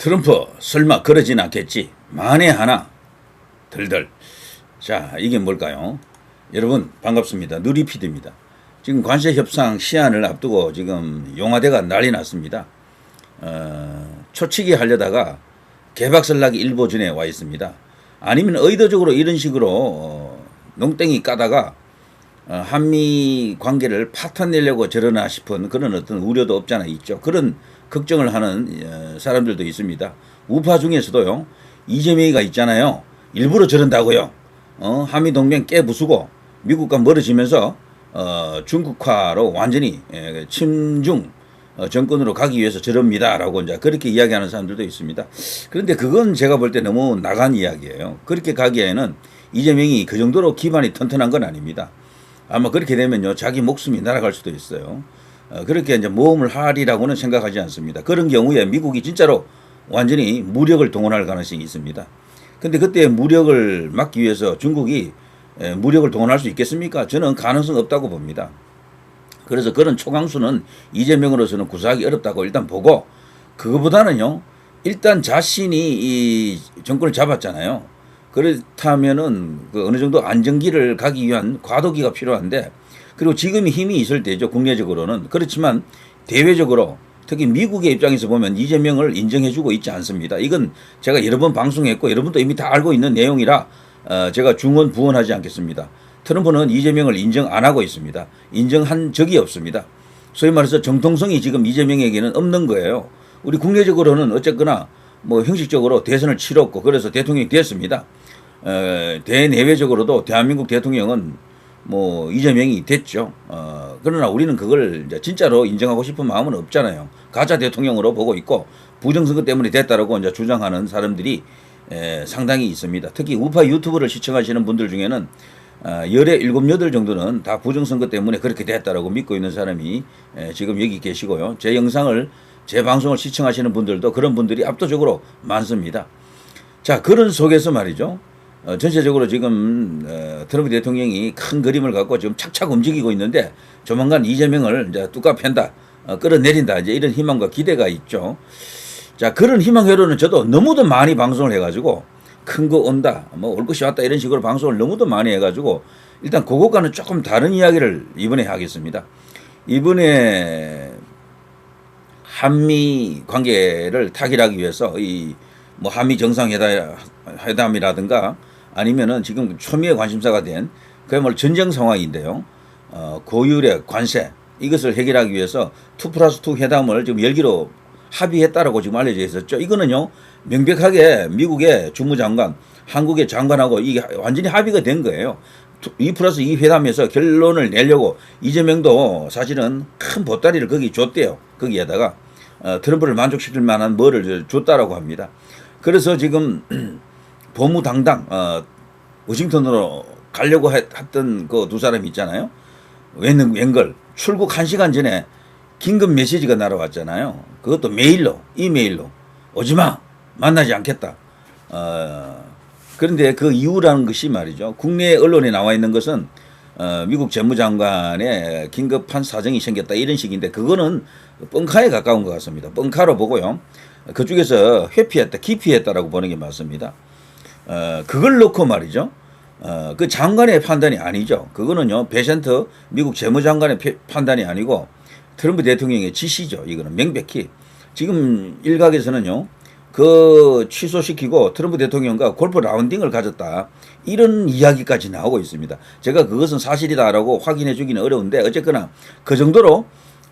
트럼프 설마 그러진 않겠지. 만에 하나 들들. 자, 이게 뭘까요? 여러분 반갑습니다. 누리피디입니다. 지금 관세 협상 시한을 앞두고 지금 용화대가 난리 났습니다. 초치기 하려다가 개박살나기 일보 전에 와 있습니다. 아니면 의도적으로 이런 식으로 농땡이 까다가 한미 관계를 파탄내려고 저러나 싶은 그런 어떤 우려도 없잖아 있죠. 그런 걱정을 하는 사람들도 있습니다. 우파 중에서도요. 이재명이가 있잖아요. 일부러 저런다고요. 한미 동맹 깨부수고 미국과 멀어지면서 중국화로 완전히 친중 정권으로 가기 위해서 저럽니다라고 이제 그렇게 이야기하는 사람들도 있습니다. 그런데 그건 제가 볼 때 너무 나간 이야기예요. 그렇게 가기에는 이재명이 그 정도로 기반이 튼튼한 건 아닙니다. 아마 그렇게 되면요 자기 목숨이 날아갈 수도 있어요. 그렇게 이제 모험을 하리라고는 생각하지 않습니다. 그런 경우에 미국이 진짜로 완전히 무력을 동원할 가능성이 있습니다. 근데 그때 무력을 막기 위해서 중국이 무력을 동원할 수 있겠습니까? 저는 가능성 없다고 봅니다. 그래서 그런 초강수는 이재명으로서는 구사하기 어렵다고 일단 보고, 그거보다는요 일단 자신이 이 정권을 잡았잖아요. 그렇다면은 그 어느 정도 안정기를 가기 위한 과도기가 필요한데, 그리고 지금이 힘이 있을 때죠. 국내적으로는. 그렇지만 대외적으로 특히 미국의 입장에서 보면 이재명을 인정해주고 있지 않습니다. 이건 제가 여러 번 방송했고 여러분도 이미 다 알고 있는 내용이라 제가 중언 부언하지 않겠습니다. 트럼프는 이재명을 인정 안 하고 있습니다. 인정한 적이 없습니다. 소위 말해서 정통성이 지금 이재명에게는 없는 거예요. 우리 국내적으로는 어쨌거나 뭐 형식적으로 대선을 치렀고 그래서 대통령이 됐습니다. 대내외적으로도 대한민국 대통령은 뭐 이재명이 됐죠. 그러나 우리는 그걸 이제 진짜로 인정하고 싶은 마음은 없잖아요. 가짜 대통령으로 보고 있고 부정선거 때문에 됐다라고 이제 주장하는 사람들이 상당히 있습니다. 특히 우파 유튜브를 시청하시는 분들 중에는 열에 7, 8 정도는 다 부정선거 때문에 그렇게 됐다라고 믿고 있는 사람이 지금 여기 계시고요. 제 영상을, 제 방송을 시청하시는 분들도 그런 분들이 압도적으로 많습니다. 자, 그런 속에서 말이죠. 전체적으로 지금 트럼프 대통령이 큰 그림을 갖고 지금 착착 움직이고 있는데 조만간 이재명을 이제 뚜까 팬다, 끌어내린다, 이제 이런 희망과 기대가 있죠. 자, 그런 희망회로는 저도 너무도 많이 방송을 해가지고 큰 거 온다, 뭐 올 것이 왔다 이런 식으로 방송을 너무도 많이 해가지고 일단 그것과는 조금 다른 이야기를 이번에 하겠습니다. 이번에 한미 관계를 타결하기 위해서 이 뭐 한미 정상회담이라든가 아니면은 지금 초미의 관심사가 된 그야말로 전쟁 상황인데요. 고율의 관세 이것을 해결하기 위해서 2+2 회담을 지금 열기로 합의했다라고 지금 알려져 있었죠. 이거는요 명백하게 미국의 주무장관, 한국의 장관하고 이게 완전히 합의가 된 거예요. 2+2 회담에서 결론을 내려고 이재명도 사실은 큰 보따리를 거기 줬대요. 거기에다가 트럼프를 만족시킬 만한 뭐를 줬다라고 합니다. 그래서 지금 보무당당 워싱턴으로 가려고 했던 그 두 사람이 있잖아요. 웬걸 출국 1시간 전에 긴급 메시지가 날아왔잖아요. 그것도 메일로, 이메일로 오지마, 만나지 않겠다. 그런데 그 이유라는 것이 말이죠. 국내 언론에 나와 있는 것은 미국 재무장관의 긴급한 사정이 생겼다 이런 식인데 그거는 뻥카에 가까운 것 같습니다. 뻥카로 보고요. 그쪽에서 회피했다, 기피했다라고 보는 게 맞습니다. 그걸 놓고 말이죠. 그 장관의 판단이 아니죠. 그거는요, 베센트 미국 재무장관의 판단이 아니고 트럼프 대통령의 지시죠. 이거는 명백히. 지금 일각에서는요, 그 취소시키고 트럼프 대통령과 골프 라운딩을 가졌다. 이런 이야기까지 나오고 있습니다. 제가 그것은 사실이다라고 확인해 주기는 어려운데 어쨌거나 그 정도로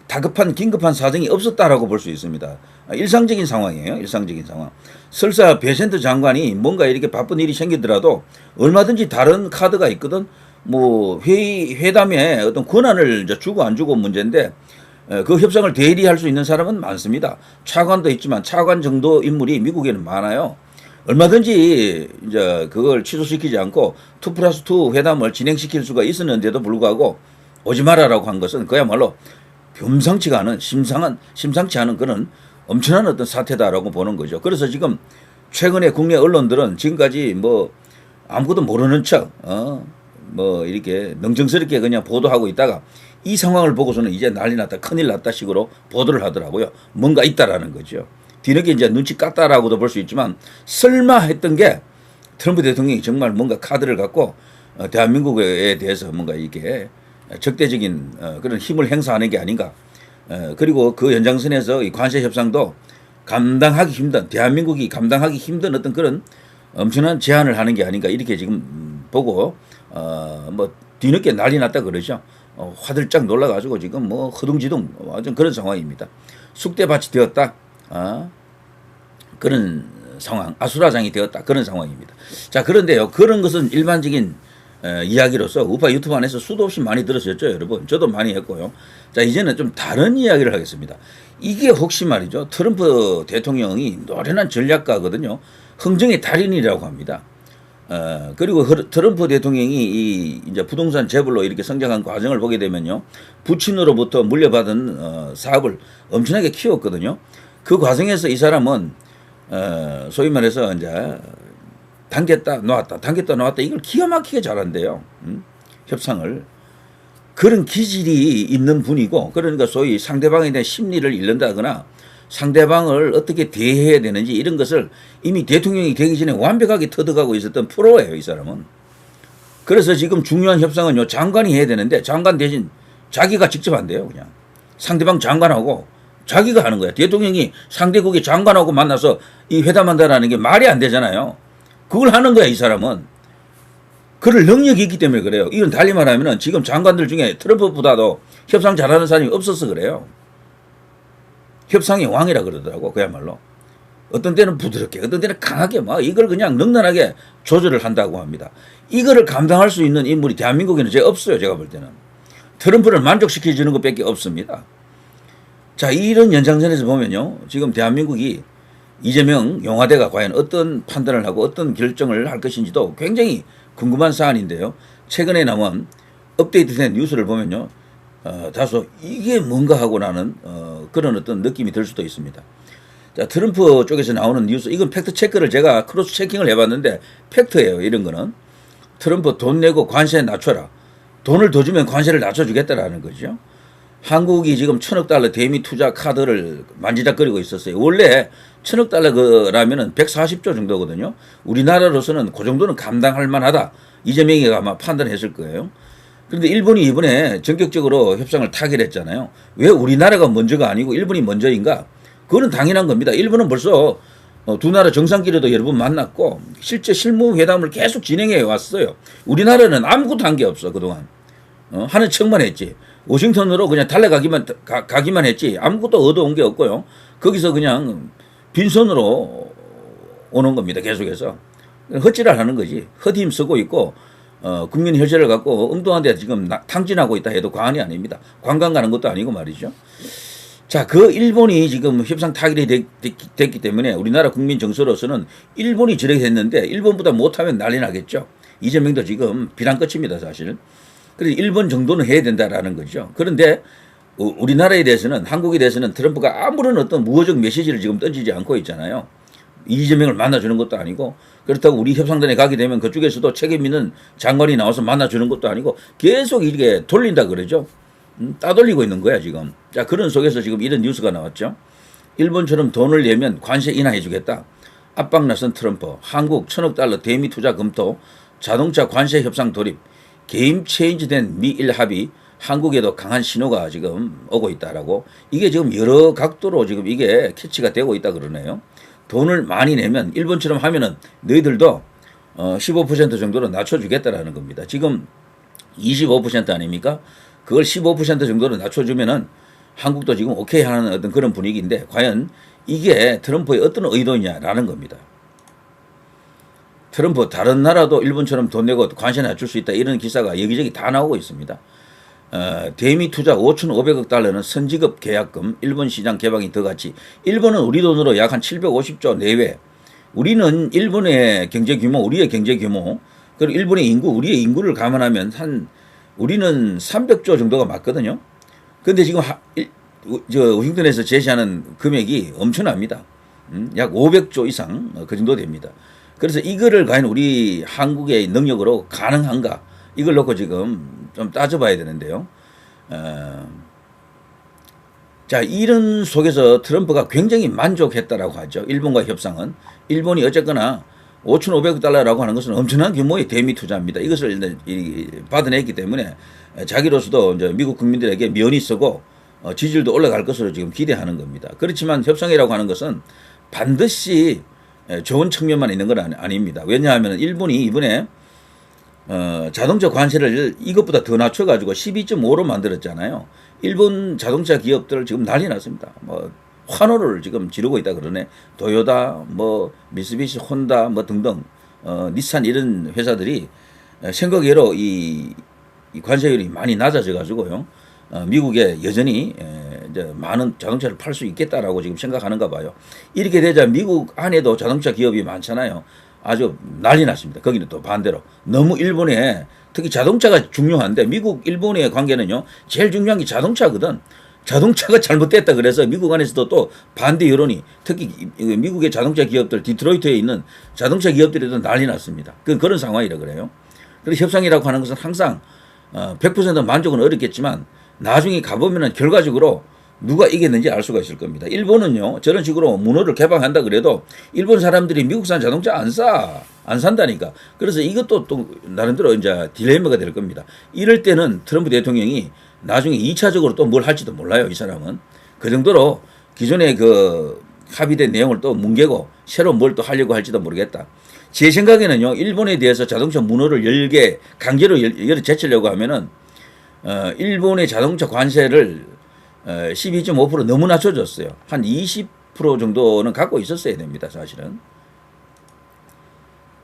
다급한 긴급한 사정이 없었다라고 볼 수 있습니다. 일상적인 상황이에요. 일상적인 상황. 설사 베센트 장관이 뭔가 이렇게 바쁜 일이 생기더라도 얼마든지 다른 카드가 있거든. 뭐 회담에 어떤 권한을 주고 안 주고 문제인데 그 협상을 대리할 수 있는 사람은 많습니다. 차관도 있지만 차관 정도 인물이 미국에는 많아요. 얼마든지 이제 그걸 취소시키지 않고 2+2 회담을 진행시킬 수가 있었는데도 불구하고 오지 마라라고 한 것은 그야말로 범상치가 않은 심상치 않은 그런 엄청난 어떤 사태다라고 보는 거죠. 그래서 지금 최근에 국내 언론들은 지금까지 뭐 아무것도 모르는 척, 뭐 이렇게 능정스럽게 그냥 보도하고 있다가 이 상황을 보고서는 이제 난리 났다, 큰일 났다 식으로 보도를 하더라고요. 뭔가 있다라는 거죠. 뒤늦게 이제 눈치 깠다라고도 볼 수 있지만 설마 했던 게 트럼프 대통령이 정말 뭔가 카드를 갖고 대한민국에 대해서 뭔가 이게 적대적인 그런 힘을 행사하는 게 아닌가. 그리고 그 연장선에서 이 관세 협상도 감당하기 힘든 대한민국이 감당하기 힘든 어떤 그런 엄청난 제안을 하는 게 아닌가 이렇게 지금 보고 뭐 뒤늦게 난리 났다 그러죠. 화들짝 놀라가지고 지금 뭐 허둥지둥 완전 그런 상황입니다. 쑥대밭이 되었다. 그런 상황, 아수라장이 되었다. 그런 상황입니다. 자, 그런데요. 그런 것은 일반적인 이야기로서 우파 유튜브 안에서 수도 없이 많이 들었었죠, 여러분. 저도 많이 했고요. 자, 이제는 좀 다른 이야기를 하겠습니다. 이게 혹시 말이죠. 트럼프 대통령이 노련한 전략가거든요. 흥정의 달인이라고 합니다. 그리고 트럼프 대통령이 이제 부동산 재벌로 이렇게 성장한 과정을 보게 되면요. 부친으로부터 물려받은 사업을 엄청나게 키웠거든요. 그 과정에서 이 사람은 소위 말해서 이제 당겼다 놓았다 당겼다 놓았다 이걸 기가 막히게 잘한대요. 협상을. 그런 기질이 있는 분이고 그러니까 소위 상대방에 대한 심리를 잃는다거나 상대방을 어떻게 대해야 되는지 이런 것을 이미 대통령이 되기 전에 완벽하게 터득하고 있었던 프로예요, 이 사람은. 그래서 지금 중요한 협상은요, 장관이 해야 되는데 장관 대신 자기가 직접 한대요, 그냥. 상대방 장관하고 자기가 하는 거야. 대통령이 상대국의 장관하고 만나서 이 회담한다라는 게 말이 안 되잖아요. 그걸 하는 거야, 이 사람은. 그럴 능력이 있기 때문에 그래요. 이건 달리 말하면은 지금 장관들 중에 트럼프보다도 협상 잘하는 사람이 없어서 그래요. 협상의 왕이라 그러더라고, 그야말로. 어떤 때는 부드럽게, 어떤 때는 강하게 막 이걸 그냥 능란하게 조절을 한다고 합니다. 이거를 감당할 수 있는 인물이 대한민국에는 제가 없어요, 제가 볼 때는. 트럼프를 만족시켜주는 것밖에 없습니다. 자, 이런 연장선에서 보면요. 지금 대한민국이 이재명 용화대가 과연 어떤 판단을 하고 어떤 결정을 할 것인지도 굉장히 궁금한 사안인데요. 최근에 나온 업데이트된 뉴스를 보면요. 다소 이게 뭔가 하고 나는 그런 어떤 느낌이 들 수도 있습니다. 자, 트럼프 쪽에서 나오는 뉴스, 이건 팩트 체크를 제가 크로스 체킹을 해봤는데 팩트예요. 이런 거는. 트럼프 돈 내고 관세 낮춰라. 돈을 더 주면 관세를 낮춰주겠다라는 거죠. 한국이 지금 1,000억 달러 대미 투자 카드를 만지작거리고 있었어요. 원래 1,000억 달러라면은 140조 정도거든요. 우리나라로서는 그 정도는 감당할 만하다. 이재명이 아마 판단했을 거예요. 그런데 일본이 이번에 전격적으로 협상을 타결했잖아요. 왜 우리나라가 먼저가 아니고 일본이 먼저인가? 그거는 당연한 겁니다. 일본은 벌써 두 나라 정상끼리도 여러 번 만났고 실제 실무 회담을 계속 진행해 왔어요. 우리나라는 아무것도 한 게 없어, 그동안. 하는 척만 했지. 워싱턴으로 그냥 가기만 했지 아무것도 얻어온 게 없고요. 거기서 그냥 빈손으로 오는 겁니다. 계속해서. 헛질을 하는 거지. 헛힘 쓰고 있고 국민 혈세를 갖고 엉뚱한 데 지금 탕진하고 있다 해도 과언이 아닙니다. 관광 가는 것도 아니고 말이죠. 자, 그 일본이 지금 협상 타결이 됐기 때문에 우리나라 국민 정서로서는 일본이 저렇게 됐는데 일본보다 못하면 난리 나겠죠. 이재명도 지금 비난 끝입니다, 사실. 그래서 일본 정도는 해야 된다라는 거죠. 그런데 우리나라에 대해서는 한국에 대해서는 트럼프가 아무런 어떤 무어적 메시지를 지금 던지지 않고 있잖아요. 이재명을 만나주는 것도 아니고 그렇다고 우리 협상단에 가게 되면 그쪽에서도 책임 있는 장관이 나와서 만나주는 것도 아니고 계속 이렇게 돌린다 그러죠. 따돌리고 있는 거야 지금. 자, 그런 속에서 지금 이런 뉴스가 나왔죠. 일본처럼 돈을 내면 관세 인하해 주겠다. 압박 나선 트럼프. 한국 1,000억 달러 대미 투자 검토. 자동차 관세 협상 돌입. 게임 체인지된 미일 합의. 한국에도 강한 신호가 지금 오고 있다라고. 이게 지금 여러 각도로 지금 이게 캐치가 되고 있다 그러네요. 돈을 많이 내면 일본처럼 하면은 너희들도 15% 정도로 낮춰주겠다라는 겁니다. 지금 25% 아닙니까? 그걸 15% 정도로 낮춰주면은 한국도 지금 오케이 하는 어떤 그런 분위기인데 과연 이게 트럼프의 어떤 의도냐라는 겁니다. 트럼프 다른 나라도 일본처럼 돈 내고 관세 낮출 수 있다 이런 기사가 여기저기 다 나오고 있습니다. 대미 투자 5,500억 달러는 선지급 계약금, 일본 시장 개방이 더 같이. 일본은 우리 돈으로 약 한 750조 내외. 우리는 일본의 경제 규모, 우리의 경제 규모, 그리고 일본의 인구, 우리의 인구를 감안하면 우리는 300조 정도가 맞거든요. 근데 지금 워싱턴에서 제시하는 금액이 엄청납니다. 약 500조 이상 그 정도 됩니다. 그래서 이거를 과연 우리 한국의 능력으로 가능한가? 이걸 놓고 지금 좀 따져봐야 되는데요. 자, 이런 속에서 트럼프가 굉장히 만족했다라고 하죠. 일본과 협상은. 일본이 어쨌거나 5,500억 달러라고 하는 것은 엄청난 규모의 대미 투자입니다. 이것을 받아냈기 때문에 자기로서도 이제 미국 국민들에게 면이 쓰고 지지율도 올라갈 것으로 지금 기대하는 겁니다. 그렇지만 협상이라고 하는 것은 반드시 좋은 측면만 있는 건 아닙니다. 왜냐하면 일본이 이번에 자동차 관세를 이것보다 더 낮춰가지고 12.5로 만들었잖아요. 일본 자동차 기업들 지금 난리 났습니다. 뭐 환호를 지금 지르고 있다 그러네. 도요타, 뭐 미쓰비시, 혼다, 뭐 등등, 닛산 이런 회사들이 생각외로 이 관세율이 많이 낮아져가지고요. 미국에 여전히 이제 많은 자동차를 팔 수 있겠다라고 지금 생각하는가 봐요. 이렇게 되자 미국 안에도 자동차 기업이 많잖아요. 아주 난리 났습니다. 거기는 또 반대로 너무 일본에 특히 자동차가 중요한데 미국 일본의 관계는요 제일 중요한 게 자동차거든. 자동차가 잘못됐다 그래서 미국 안에서도 또 반대 여론이 특히 미국의 자동차 기업들 디트로이트에 있는 자동차 기업들에도 난리 났습니다. 그런 상황이라 그래요. 그래서 협상이라고 하는 것은 항상 100% 만족은 어렵겠지만 나중에 가보면은 결과적으로 누가 이겼는지 알 수가 있을 겁니다. 일본은요, 저런 식으로 문호를 개방한다 그래도 일본 사람들이 미국산 자동차 안 산다니까. 그래서 이것도 또 나름대로 이제 딜레마가 될 겁니다. 이럴 때는 트럼프 대통령이 나중에 2차적으로 또 뭘 할지도 몰라요, 이 사람은. 그 정도로 기존에 그 합의된 내용을 또 뭉개고 새로 뭘 또 하려고 할지도 모르겠다. 제 생각에는요, 일본에 대해서 자동차 문호를 강제로 열어 제치려고 하면은, 일본의 자동차 관세를 12.5% 너무 낮춰줬어요. 한 20% 정도는 갖고 있었어야 됩니다, 사실은.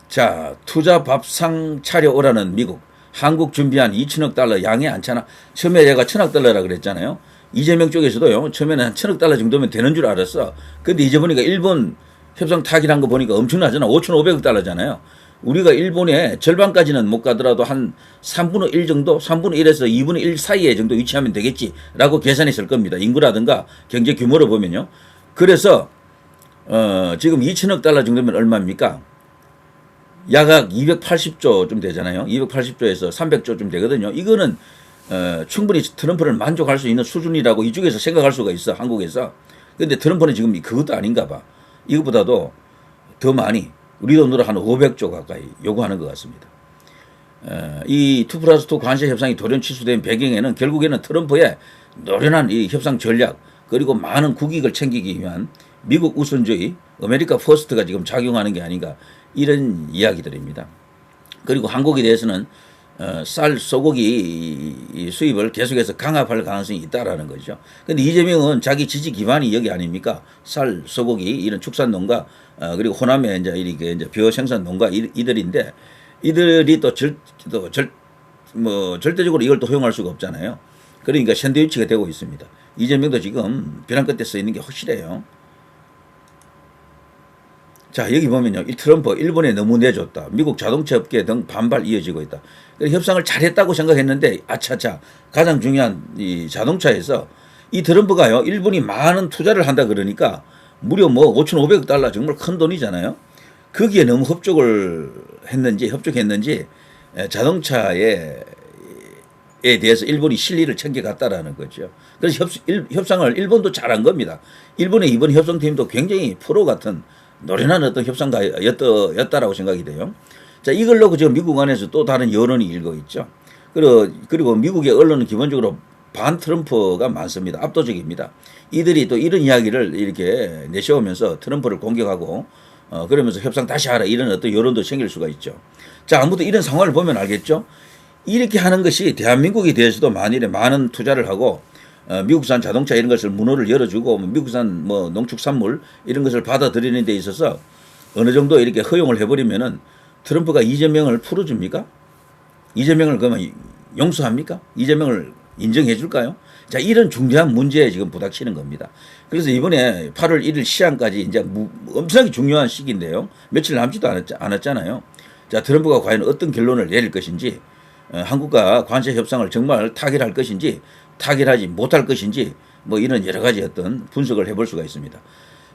자, 투자 밥상 차려오라는 미국. 한국 준비한 2천억 달러 양이 안 차나? 처음에 제가 1,000억 달러라 그랬잖아요. 이재명 쪽에서도요, 처음에는 한 1,000억 달러 정도면 되는 줄 알았어. 근데 이제 보니까 일본 협상 타결한 거 보니까 엄청나잖아. 5,500억 달러잖아요. 우리가 일본에 절반까지는 못 가더라도 한 3분의 1 정도, 3분의 1에서 2분의 1 사이에 정도 위치하면 되겠지라고 계산했을 겁니다. 인구라든가 경제 규모로 보면요. 그래서 지금 2천억 달러 정도면 얼마입니까? 약 280조 좀 되잖아요. 280조에서 300조 좀 되거든요. 이거는 충분히 트럼프를 만족할 수 있는 수준이라고 이쪽에서 생각할 수가 있어, 한국에서. 근데 트럼프는 지금 그것도 아닌가 봐. 이것보다도 더 많이 우리 돈으로 한 500조 가까이 요구하는 것 같습니다. 이 2+2 관세 협상이 돌연 취소된 배경에는 결국에는 트럼프의 노련한 이 협상 전략 그리고 많은 국익을 챙기기 위한 미국 우선주의, 아메리카 퍼스트가 지금 작용하는 게 아닌가 이런 이야기들입니다. 그리고 한국에 대해서는 쌀, 소고기 수입을 계속해서 강압할 가능성이 있다라는 거죠. 그런데 이재명은 자기 지지 기반이 여기 아닙니까? 쌀, 소고기 이런 축산 농가 그리고 호남에 이제 이렇게 이제 벼 생산 농가 이들인데 이들이 또 절대적으로 이걸 또 허용할 수가 없잖아요. 그러니까 샌드위치가 되고 있습니다. 이재명도 지금 벼랑 끝에 서 있는 게 확실해요. 자, 여기 보면요. 이 트럼프 일본에 너무 내줬다. 미국 자동차 업계 등 반발 이어지고 있다. 협상을 잘했다고 생각했는데 아차차 가장 중요한 이 자동차에서 이 트럼프가요. 일본이 많은 투자를 한다 그러니까 무려 뭐 5,500억 달러 정말 큰 돈이잖아요. 거기에 너무 협조했는지 자동차에 대해서 일본이 실리를 챙겨갔다라는 거죠. 그래서 협상을 일본도 잘한 겁니다. 일본의 이번 협상팀도 굉장히 프로 같은 노련한 어떤 협상가였다라고 생각이 돼요. 자, 이걸 놓고 지금 미국 안에서 또 다른 여론이 일고 있죠. 그리고 미국의 언론은 기본적으로 반 트럼프가 많습니다. 압도적입니다. 이들이 또 이런 이야기를 이렇게 내세우면서 트럼프를 공격하고 그러면서 협상 다시 하라 이런 어떤 여론도 생길 수가 있죠. 자, 아무튼 이런 상황을 보면 알겠죠. 이렇게 하는 것이 대한민국에 대해서도 만일에 많은 투자를 하고 미국산 자동차 이런 것을 문호를 열어주고 미국산 뭐 농축산물 이런 것을 받아들이는 데 있어서 어느 정도 이렇게 허용을 해버리면은 트럼프가 이재명을 풀어줍니까? 이재명을 그러면 용서합니까? 이재명을 인정해 줄까요? 자, 이런 중대한 문제에 지금 부닥치는 겁니다. 그래서 이번에 8월 1일 시한까지 이제 엄청나게 중요한 시기인데요. 며칠 남지도 않았잖아요. 자, 트럼프가 과연 어떤 결론을 내릴 것인지, 한국과 관세 협상을 정말 타결할 것인지, 타결하지 못할 것인지, 뭐 이런 여러 가지 어떤 분석을 해볼 수가 있습니다.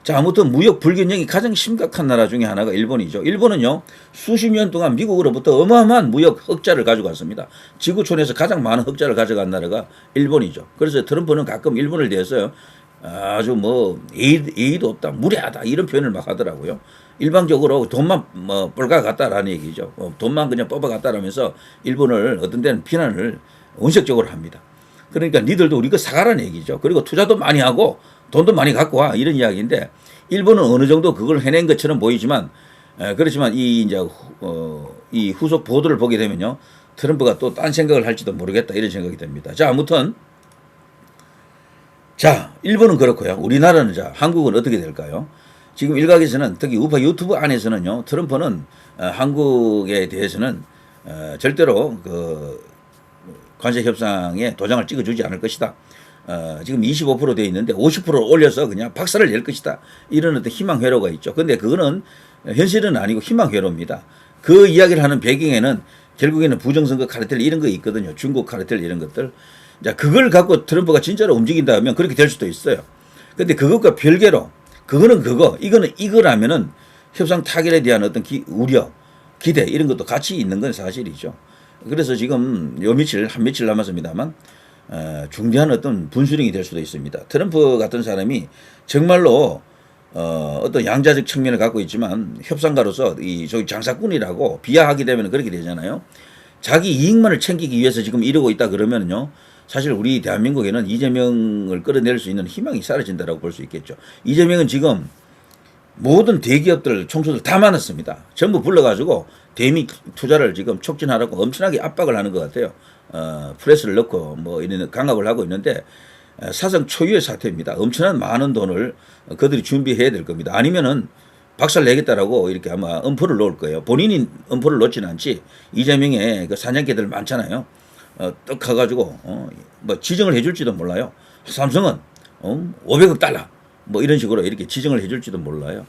자, 아무튼 무역 불균형이 가장 심각한 나라 중에 하나가 일본이죠. 일본은요, 수십 년 동안 미국으로부터 어마어마한 무역 흑자를 가져갔습니다. 지구촌에서 가장 많은 흑자를 가져간 나라가 일본이죠. 그래서 트럼프는 가끔 일본을 대해서 아주 뭐 예의도 없다, 무례하다 이런 표현을 막 하더라고요. 일방적으로 돈만 뭐 뻘가갔다라는 얘기죠. 돈만 그냥 뽑아갔다라면서 일본을 어떤 데는 비난을 원색적으로 합니다. 그러니까 니들도 우리 거 사가라는 얘기죠. 그리고 투자도 많이 하고 돈도 많이 갖고 와 이런 이야기인데 일본은 어느 정도 그걸 해낸 것처럼 보이지만 그렇지만 이 후속 보도를 보게 되면요 트럼프가 또 딴 생각을 할지도 모르겠다 이런 생각이 듭니다. 자 아무튼 자 일본은 그렇고요. 우리나라는 자 한국은 어떻게 될까요? 지금 일각에서는 특히 우파 유튜브 안에서는요 트럼프는 한국에 대해서는 절대로 그 관세 협상에 도장을 찍어주지 않을 것이다. 지금 25% 돼 있는데 50% 올려서 그냥 박살을 낼 것이다. 이런 어떤 희망 회로가 있죠. 근데 그거는 현실은 아니고 희망 회로입니다. 그 이야기를 하는 배경에는 결국에는 부정선거 카르텔 이런 거 있거든요. 중국 카르텔 이런 것들. 자, 그걸 갖고 트럼프가 진짜로 움직인다 하면 그렇게 될 수도 있어요. 근데 그것과 별개로 그거는 그거, 이거는 이거라면은 협상 타결에 대한 어떤 우려, 기대 이런 것도 같이 있는 건 사실이죠. 그래서 지금 요 며칠 한 며칠 남았습니다만 중대한 어떤 분수령이 될 수도 있습니다. 트럼프 같은 사람이 정말로 어떤 양자적 측면을 갖고 있지만 협상가로서 저기 장사꾼이라고 비하하게 되면 그렇게 되잖아요. 자기 이익만을 챙기기 위해서 지금 이러고 있다 그러면요. 사실 우리 대한민국에는 이재명을 끌어낼 수 있는 희망이 사라진다라고 볼 수 있겠죠. 이재명은 지금 모든 대기업들, 총수들 다 많았습니다. 전부 불러가지고 대미 투자를 지금 촉진하라고 엄청나게 압박을 하는 것 같아요. 프레스를 넣고 뭐 이런 강압을 하고 있는데 사상 초유의 사태입니다. 엄청난 많은 돈을 그들이 준비해야 될 겁니다. 아니면은 박살 내겠다라고 이렇게 아마 엄포를 놓을 거예요. 본인이 엄포를 놓지는 않지 이재명의 그 사냥개들 많잖아요. 떡 가가지고 뭐 지정을 해줄지도 몰라요. 삼성은 500억 달러 뭐 이런 식으로 이렇게 지정을 해줄지도 몰라요.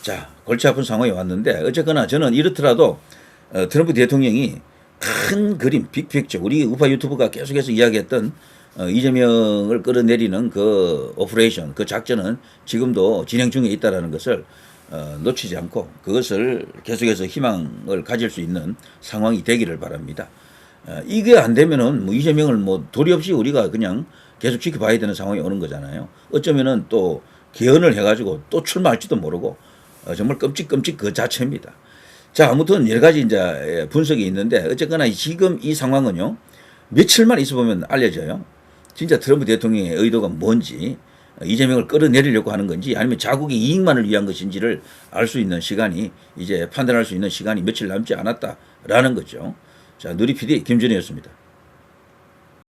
자 골치 아픈 상황이 왔는데 어쨌거나 저는 이렇더라도 트럼프 대통령이 큰 그림 빅픽처 우리 우파 유튜브가 계속해서 이야기했던 이재명을 끌어내리는 그 오퍼레이션 그 작전은 지금도 진행 중에 있다라는 것을 놓치지 않고 그것을 계속해서 희망을 가질 수 있는 상황이 되기를 바랍니다. 이게 안 되면은 뭐 이재명을 뭐 도리 없이 우리가 그냥 계속 지켜봐야 되는 상황이 오는 거잖아요. 어쩌면은 또 개헌을 해가지고 또 출마할지도 모르고 정말 끔찍끔찍 그 자체입니다. 자 아무튼 여러 가지 이제 분석이 있는데 어쨌거나 지금 이 상황은요 며칠만 있어보면 알려져요. 진짜 트럼프 대통령의 의도가 뭔지 이재명을 끌어내리려고 하는 건지 아니면 자국의 이익만을 위한 것인지를 알 수 있는 시간이 이제 판단할 수 있는 시간이 며칠 남지 않았다라는 거죠. 자, 누리 PD 김준희였습니다.